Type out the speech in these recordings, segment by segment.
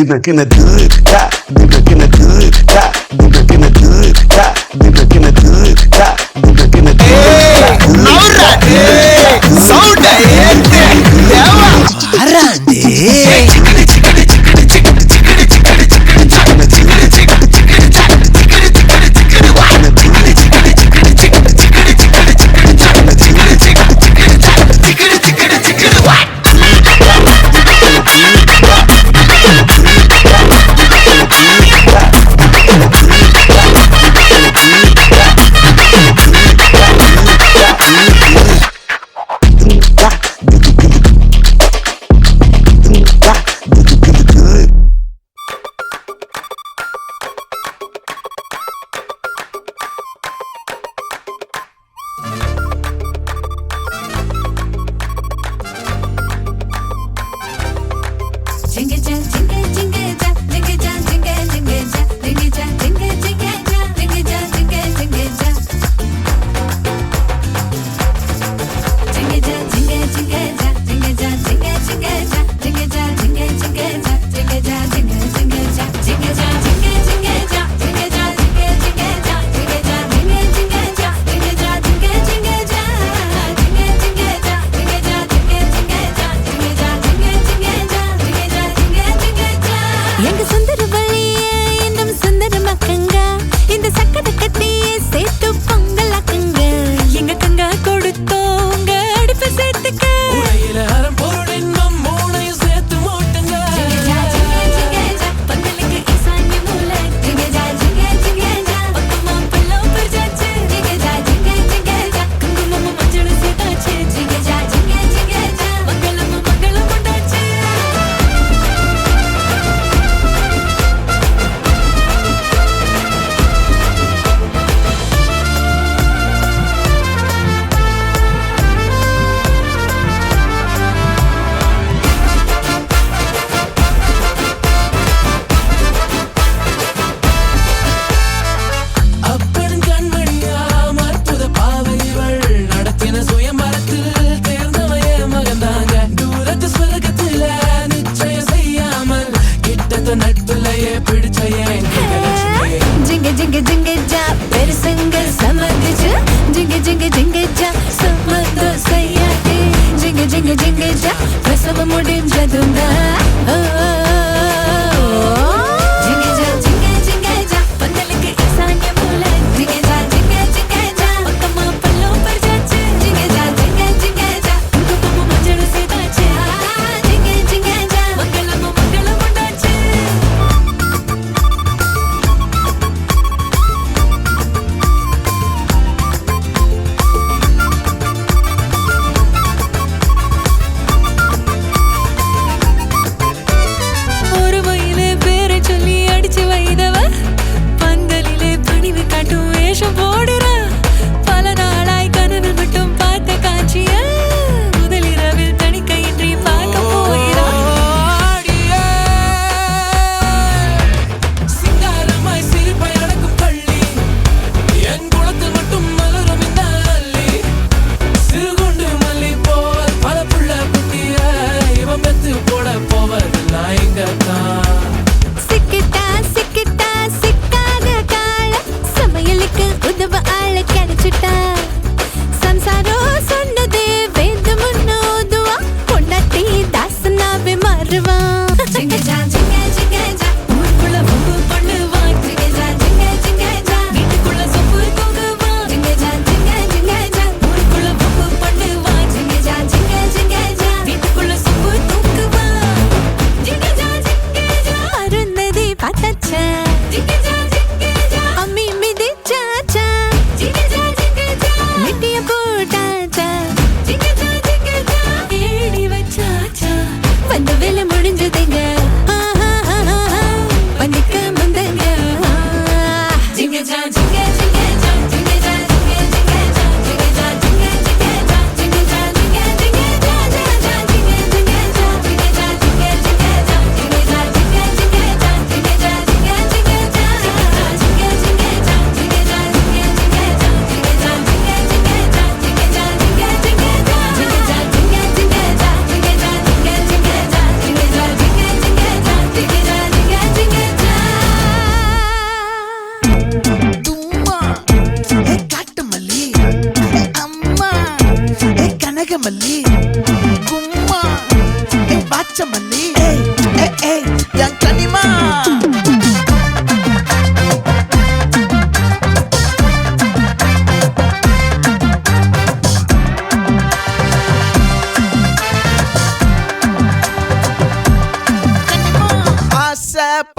looking a good, yeah. They looking a good, yeah. They looking a good, yeah. They looking a good, yeah. They looking a good, yeah. Naura, sound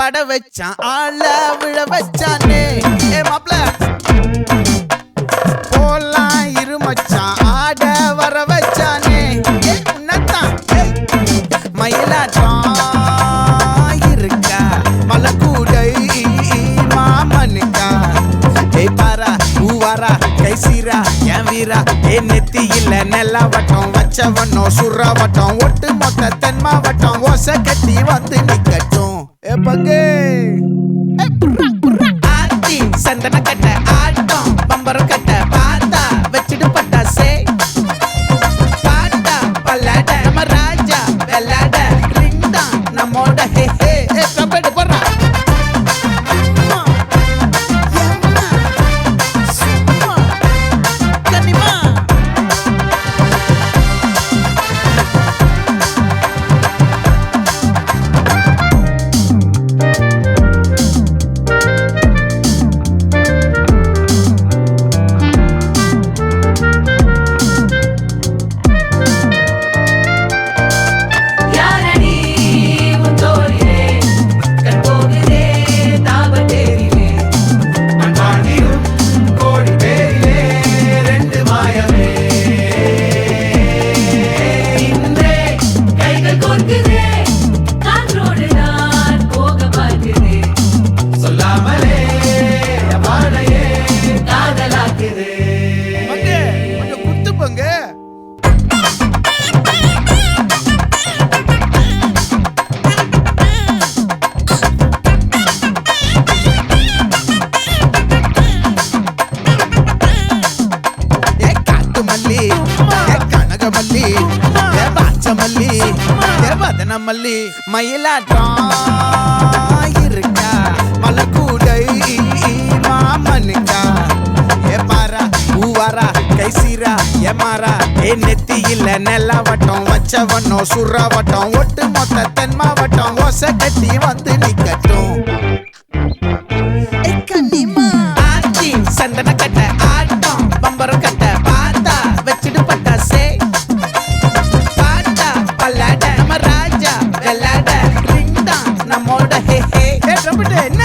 பட வச்சான் ஆள விழ வச்சானே ஏ மாப்ள போலாம் இருமச்சான் ஆட வர வச்சானே ஏ உன்னத்தான் மயிலாட்டம் இருக்கா மலக்கூடை மாமனுக்கா ஏய் பாரா ஊவாரா கைசீரா என் வீரா ஏ நெத்தி இல்ல நெல்லாவட்டம் வச்சவனோ சுறாவட்டம் ஒட்டு மொத்த தென் மாவட்டம் ஓசை கட்டி வந்து நிக்கட்டும் ஏ பங்கே ஆத்தி சந்தன கட்ட ஆட்டம் பம்பரம் கட்ட பார்த்தா வச்சிட்டு பட்டாசே பாட்டா பல்லாட நம்ம ராஜா வெள்ளாட ரிங் தான் நம்மோட ஹே ஹே ஏ கபடி போடுறா மல்லி மயிலாட்டம் இருக்கா மலக்கூடை மாமனுக்கா ஏ பாரா ஊவாரா கைசீரா ஏ மாறா ஏ நெத்தி இல்ல நெல்லாவட்டம் வச்சவனோ சுறாவட்டம் ஒட்டு மொத்த தென் மாவட்டம் ஓசை கட்டி வந்து நிக்கட்டும் ஆச்சி சந்தன கட்ட ஆட்டம் பம்பரம் கட்ட பார்த்தா வச்சிட்டு பட்டாசே பாட்டா பல்லாட நம்ம ராஜா வெள்ளாட ரிங் தான் நம்மோட ஹே ஹே ஏ ட்ரம்பட் என்ன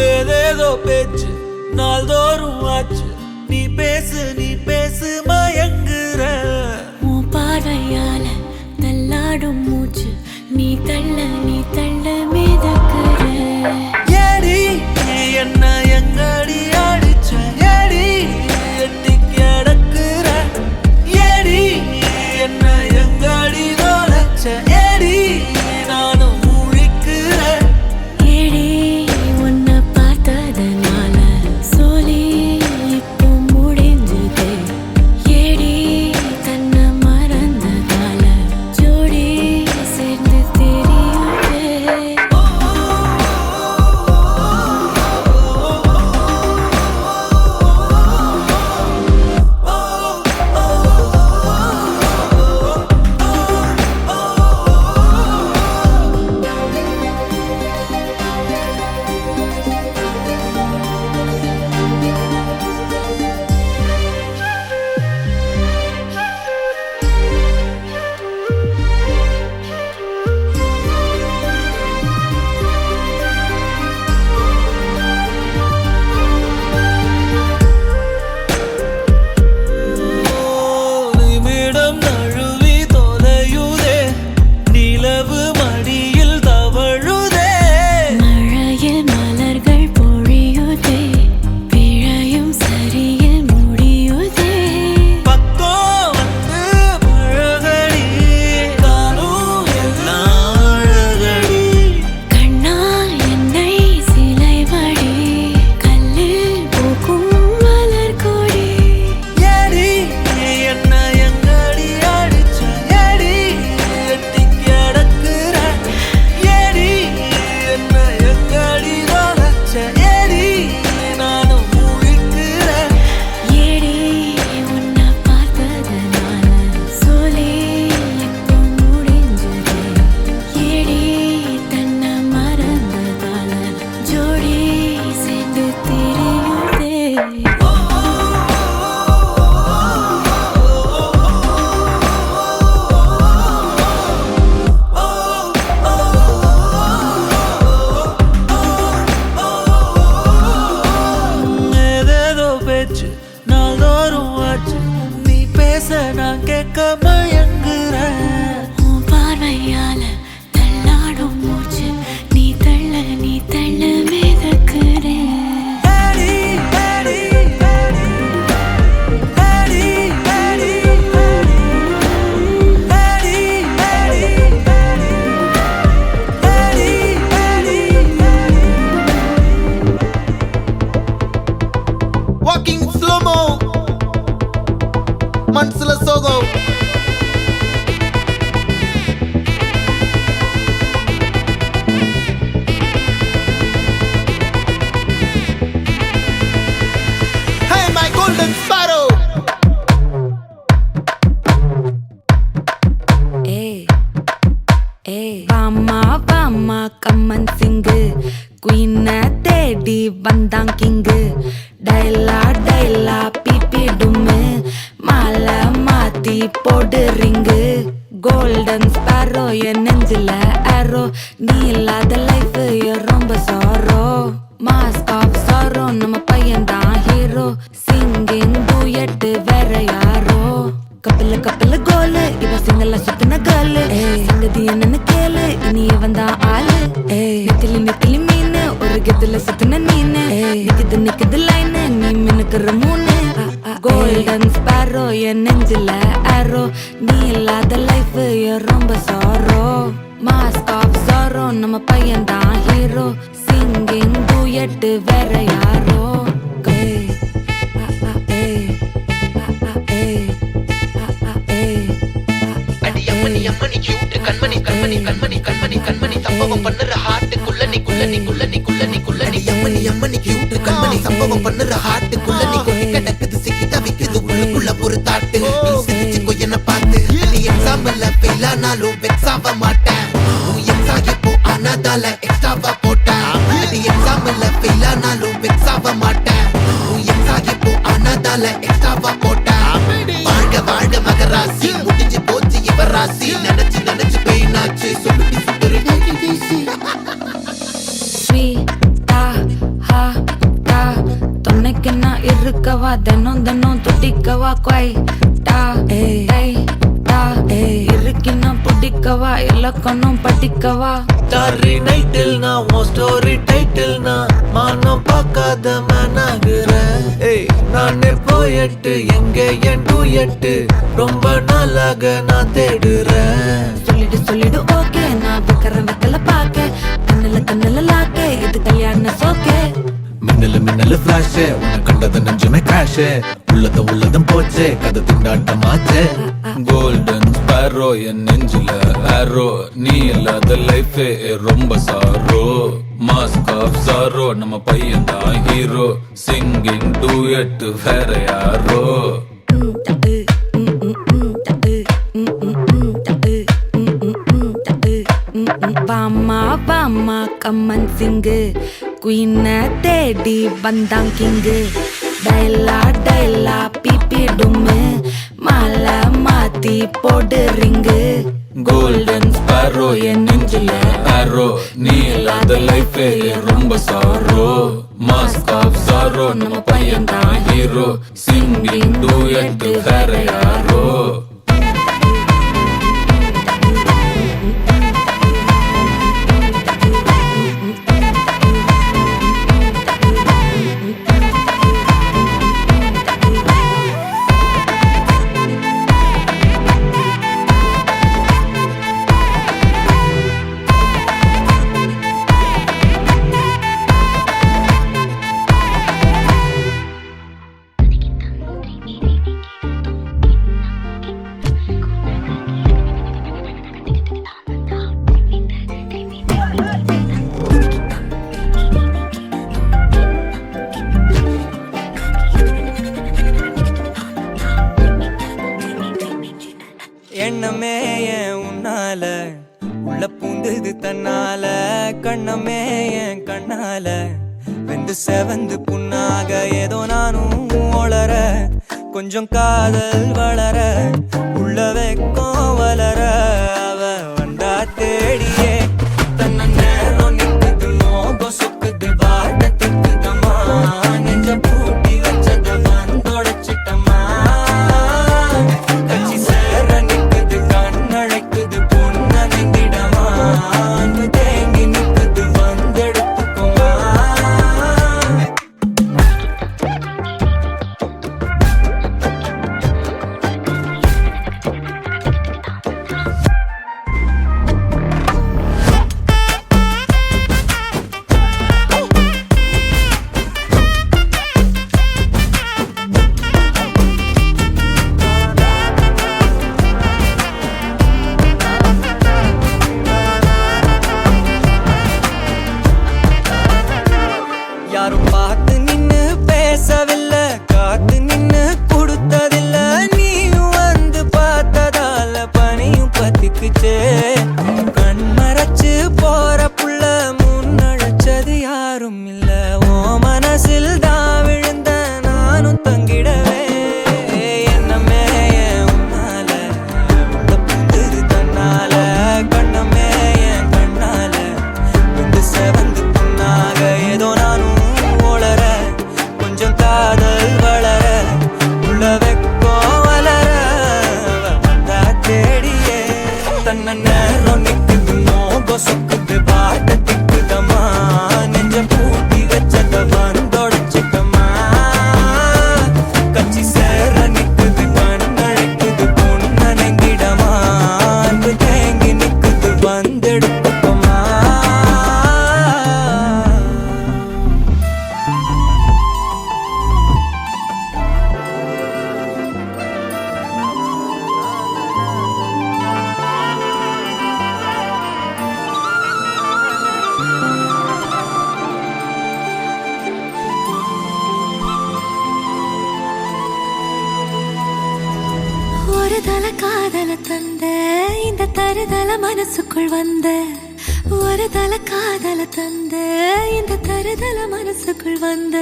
ஏதேதோ பேச்சு நாள்தோறும் ஆச்சு நீ பேசு மயங்குற உன் பார்வையால தள்ளாடும் மூச்சு நீ தள்ள மிதக்குற ஏடி என்ன எங்கடி அடிச்ச ஏடி எட்டி கிடக்குற ஏடி என்ன எங்கடி தொலைச்ச ஏடி நானும் முழிக்கிறேன் ஏடி உன்னை பார்த்ததனால சோலி இப்போ முடிஞ்சது ஏடி தன்னை மறந்ததால ஜோடி சேர்ந்து தெரியுது மனசுல சோகம். Hey my golden sparrow. வாமா வாமா கம்மன் சிங்கு குயின தேடி வந்தான் கிங்கு டைலா டைலா பிபி டும்மு மாலை மாத்தி போடு ரிங்கு கோல்டன் ஸ்பாரோ என் நெஞ்சில ஆரோ நீ இல்லாத லைஃப் ரொம்ப சாரோ மாஸ்க் ஆஃப் சாரோ நம்ம பையன் தான் ஹீரோ சிங்கிங் டூயட் வேற யாரோ கப்பல கப்பல கோலு இவ சிங்கல்ல சுத்தின கேளு சங்கதி என்னன்னு கேளு இனி இவன் தான் ஆளு நெத்திலி நெத்திலி மீனு ஒரு கெத்துல சுத்தின நீனு நிக்குது நிக்குது லைனு நீ மினுக்குற மூணு கோல்டன் ஸ்பாரோ என் நெஞ்சில ஆரோ நீ இல்லாத லைஃப் ரொம்ப சாரோ மாஸ்க் ஆஃப் சாரோ நம்ம பையன் தான் ஹீரோ சிங்கிங் டூயட் வேற யாரோ அம்மணி அம்மணி கியூட் கண்மணி கண்மணி கண்மணி கண்மணி கண்மணி சம்பவம் பண்ணுற ஹார்ட்டுக்குள்ள நீ குள்ள நீ குள்ள நீ குள்ள நீ குள்ள நீ அம்மணி அம்மணி கியூட் கண்மணி சம்பவம் பண்ணுற ஹார்ட்டுக்குள்ள நீ கொட்டி கிடக்குது சிக்கி தவிக்குது உள்ளுக்குள்ள ஒரு தாட்டு நீ சிரிச்சுக்கோ என்ன பார்த்து நீ எக்ஸாம்ல ஃபெயில் ஆனாலும் வெக்ஸ் ஆக மாட்டேன் உன் எக்ஸா எப்போ ஆனதால எக்ஸ்ட்ராவா போட்டேன் நீ எக்ஸாம்ல ஃபெயில் ஆனாலும் வெக்ஸ் ஆக மாட்டேன் உன் எக்ஸா எப்போ ஆனதால எக்ஸ்ட்ராவா போட்டேன் வாழ்க வாழ்க மகராசி முடிஞ்சு போச்சு இவராசி நினைச்சு நினைச்சு பெயினாச்சு சொல்லுடி சுத்தரு ஸ்வீட்டா ஹா டா துணைக்கு நான் இருக்கவா தினம் தினம் துடிக்கவா குவைட்டா ஏய் டா இருக்கின்னா பிடிக்கவா இலக்கணம் படிக்கவா ஸ்டாரி நைட்டில் நான் உன் ஸ்டோரி டைட்டில் நான் மானம் பார்க்காத மேனாகிறேன். நானே போயட்டு எங்க என் டூயட்டு ரொம்ப நாளாக நான் தேடுறேன். சொல்லிடு சொல்லிடு ஓகே நான் வைக்கிற வெத்தல பாக்க கண்ணுல கண்ணுல லாக்க இது கல்யாண சோக்கே மின்னலு மின்னலு ஃபிளாஷ் உன்னை கண்டது நெஞ்சுமே கிராஷ் உள்ளதும் போச்சே கதை திண்டாட்டமாச்சே கோல்டன் ஸ்பாரோ என் நெஞ்சில ஆரோ நீ இல்லாத லைஃப் ரொம்ப சாரோ மாஸ்க் ஆஃப் சாரோ நம்ம பையன் தான் ஹீரோ சிங்கிங் டூயட் வேற யாரோ வாமா வாமா கம்மன் சிங்கு குயின தேடி வந்தான் கிங்கு டைலா டைலா பிபி டும்மு மாலை மாத்தி போடு ரிங்கு கோல்டன் ஸ்பாரோ என் நெஞ்சில ஆரோ நீ இல்லாத லைஃப் ரொம்ப சாரோ மாஸ்க் ஆஃப் சாரோ நம்ம பையன் தான் ஹீரோ சிங்கிங் டூயட் வேற யாரோ எண்ணமே என் உன்னால உள்ள பூந்தது தன்னால கண்ணமே என் கண்ணால வெந்து செவந்து புண்ணாக ஏதோ நானும் ஒளர கொஞ்சம் காதல் வளர உள்ள வெக்கம் வளர அவ வந்தா தேடியே தன்ன நேரம் நிக்குது மோகம் சொக்குது வாட்ட திக்குதம்மா நெஞ்ச பூட்டி வச்சத வந்தொடைச்சிட்டம்மா கட்சி சேர நிக்குது கண்ணழைக்குது பொண்ண நிந்திடமா அன்பு தேங்கி நிக்குது வந்தெடுத்துக்குமா காதல தந்த இந்த தருதல மனசுக்குள் வந்த ஒரு தல காதல தந்த இந்த தருதல மனசுக்குள் வந்த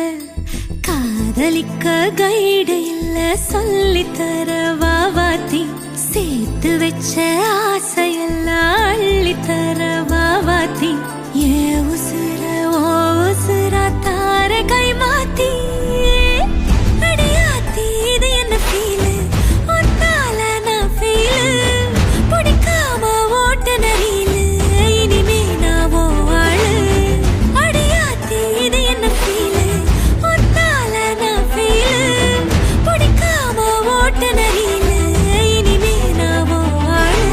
காதலிக்க கைடு இல்ல சொல்லித்தர வாவாத்தி சேர்த்து வச்ச ஆசையெல்லாம் அள்ளித்தர வாவாத்தி ஏ உசுர ஓ உசுரா தார கை மாத்தி அடியாத்தி இது என்ன ஃபீலு ஒன்னால நான் ஃபீலு பிடிக்காம ஓட்ட நரியிலு இனிமே நான் ஓ ஆளு அடியாத்தி இது என்ன ஃபீலு ஒன்னால நான் ஃபீலு பிடிக்காம ஓட்ட நரியிலு இனிமே நான் ஓ ஆளு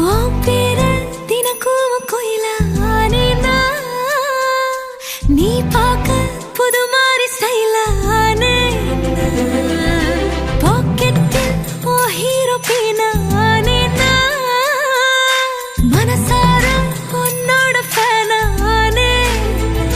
உன் பேரு தினக்கும் கோயிலா ஆனேனா நீ பார்க்க புது மாதிரி ஸ்டைலா ஆனேனா பாக்கெட்டில் ஓ ஹீரோ பேனா ஆனேனா மனசார உன்னோட ஃபேனா ஆனேனா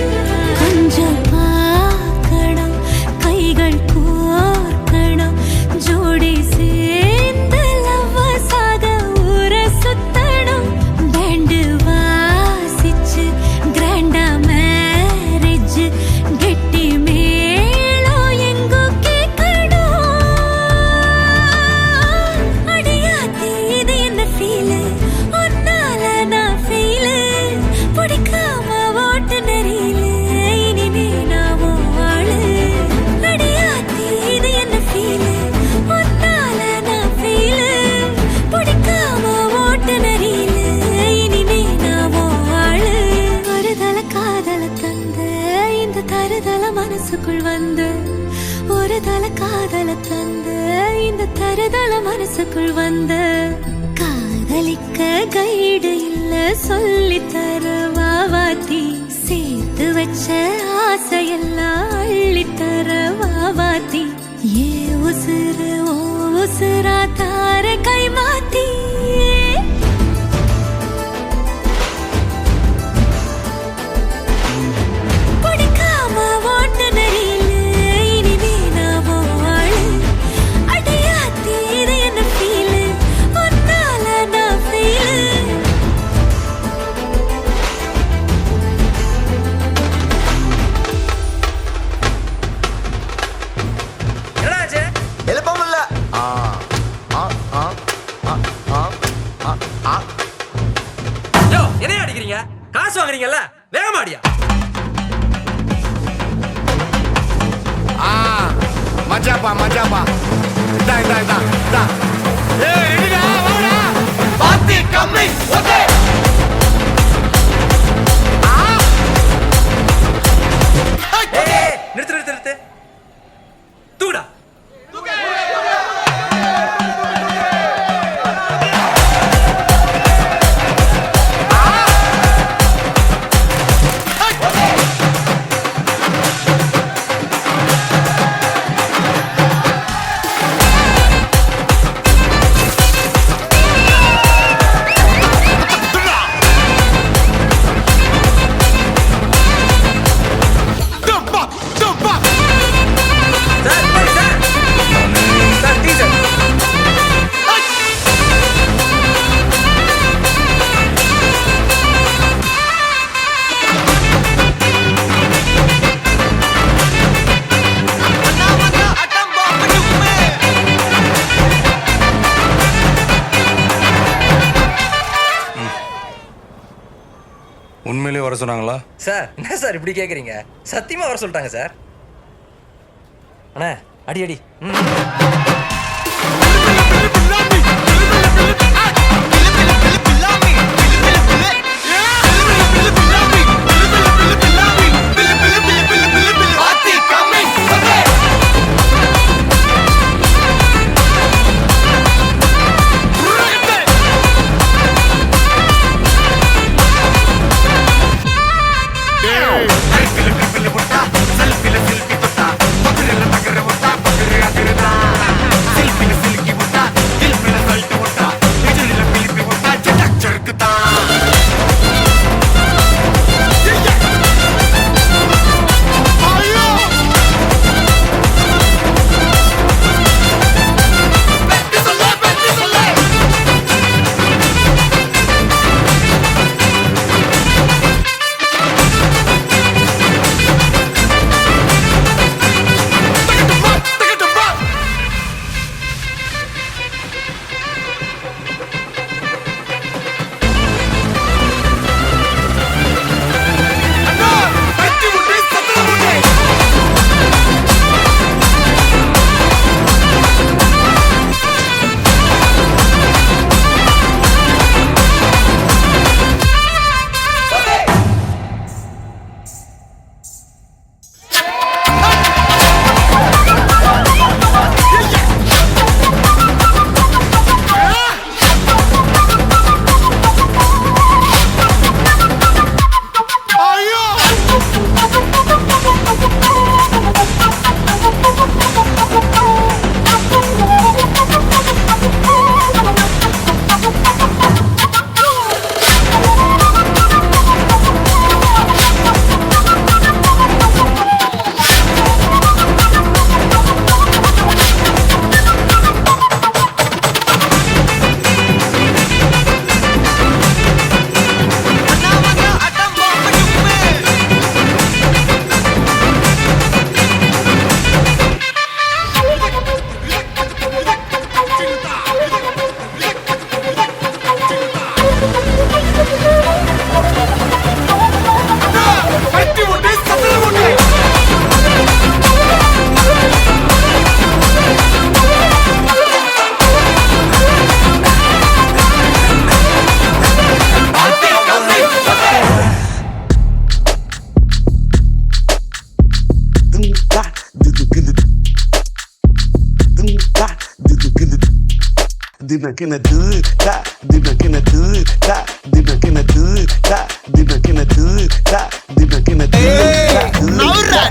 கொஞ்சம் பார்க்கணும் கைகள் கோர்க்கணும் ஜோடி சேர்ந்து லவ்வர்ஸாக ஊரை சுத்தணும் பேண்டு வாசிச்சு கிராண்டா மேரேஜ் கெட்டி மேளம் எங்கோ கேட்கணும் அடியாத்தி இது என்ன ஃபீலு ஒன்னால நான் ஃபீலு பிடிக்காம ஓட்டு நெறியிலு இனிமே நான் ஓ ஆளு அடியாத்தி இது என்ன ஃபீலு ஒன்னால நான் ஃபீலு பிடிக்காம ஓட்டு நெறியிலு இனிமே நான் ஓ ஆளு ஒரு தல காதல தந்த இந்த தருதல மனசுக்குள் வந்து ஒரு தல காதல தந்த இந்த தருதல மனசுக்குள் வந்த காதலிக்க கைடு இல்ல சொல்லித்தர வாவாத்தி சேர்த்து வச்ச ஆசையெல்லாம் அள்ளித்தர வாவாத்தி ஏ உசுறு ஓ உசுரா தார கை மாத்தி பிடிக்காம ஓட்ட நரியிலு இனிமே நான் ஓ ஆளு அடியாத்தி இது என்ன ஃபீலு ஒன்னால நான் ஃபீலு எழுப்ப முடியல யோ என்னைய அடிக்கிறீங்க காசு வாங்குறீங்கல்ல வேகமாடியா மச்சாப்பா மச்சாப்பா இதா இதா இதா இதா ஏய் ரெடிடா வாடா பாத்தி கம்மி ஓகே நிறுத்து நிறுத்து நிறுத்து தூடா உண்மையிலேயே வர சொன்னாங்களா? சார் என்ன சார் இப்படி கேக்குறீங்க? சத்தியமா வர சொல்லிட்டாங்க சார். அண்ணா அடி அடி. பில்லாமி தினக்கினது தா தினக்கினது தா தினக்கினது தா தினக்கினது தா தினக்கினது நவுறா